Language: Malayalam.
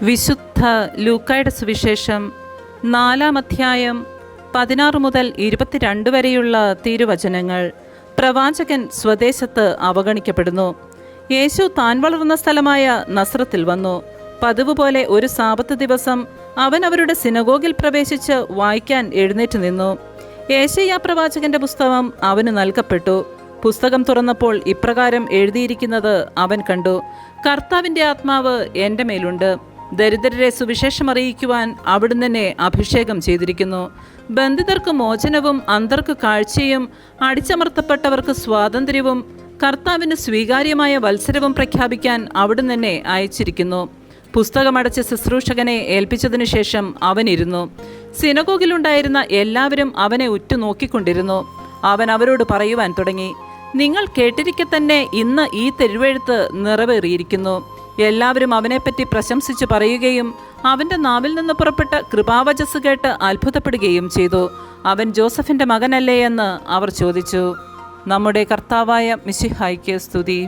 വിശുദ്ധ ലൂക്കായുടെ സുവിശേഷം 4-ാം അധ്യായം 16 മുതൽ 22 വരെയുള്ള തിരുവചനങ്ങൾ. പ്രവാചകൻ സ്വദേശത്ത് അവഗണിക്കപ്പെടുന്നു. യേശു താൻ വളർന്ന സ്ഥലമായ നസ്രത്തിൽ വന്നു. പതിവ് പോലെ ഒരു സാബത്ത് ദിവസം അവൻ അവരുടെ സിനഗോഗിൽ പ്രവേശിച്ച് വായിക്കാൻ എഴുന്നേറ്റ് നിന്നു. യെശയ്യാ പ്രവാചകന്റെ പുസ്തകം അവന് നൽകപ്പെട്ടു. പുസ്തകം തുറന്നപ്പോൾ ഇപ്രകാരം എഴുതിയിരിക്കുന്നത് അവൻ കണ്ടു: കർത്താവിൻ്റെ ആത്മാവ് എൻ്റെ മേലുണ്ട്. ദരിദ്രരെ സുവിശേഷം അറിയിക്കുവാൻ അവിടുന്ന് എന്നെ അഭിഷേകം ചെയ്തിരിക്കുന്നു. ബന്ധിതർക്ക് മോചനവും അന്ധർക്ക് കാഴ്ചയും അടിച്ചമർത്തപ്പെട്ടവർക്ക് സ്വാതന്ത്ര്യവും കർത്താവിന് സ്വീകാര്യമായ വത്സരവും പ്രഖ്യാപിക്കാൻ അവിടുന്ന് എന്നെ അയച്ചിരിക്കുന്നു. പുസ്തകമടച്ച് ശുശ്രൂഷകനെ ഏൽപ്പിച്ചതിനു ശേഷം അവൻ ഇരുന്നു. സിനഗോഗിലുണ്ടായിരുന്ന എല്ലാവരും അവനെ ഉറ്റുനോക്കിക്കൊണ്ടിരുന്നു. അവൻ അവരോട് പറയുവാൻ തുടങ്ങി: നിങ്ങൾ കേട്ടിരിക്കെ തന്നെ ഇന്ന് ഈ തിരുവെഴുത്ത് നിറവേറിയിരിക്കുന്നു. എല്ലാവരും അവനെപ്പറ്റി പ്രശംസിച്ചു പറയുകയും അവൻ്റെ നാവിൽ നിന്ന് പുറപ്പെട്ട കൃപാവചസ് കേട്ട് അത്ഭുതപ്പെടുകയും ചെയ്തു. അവൻ ജോസഫിൻ്റെ മകനല്ലേ എന്ന് അവർ ചോദിച്ചു. നമ്മുടെ കർത്താവായ മിശിഹായ്ക്ക് സ്തുതി.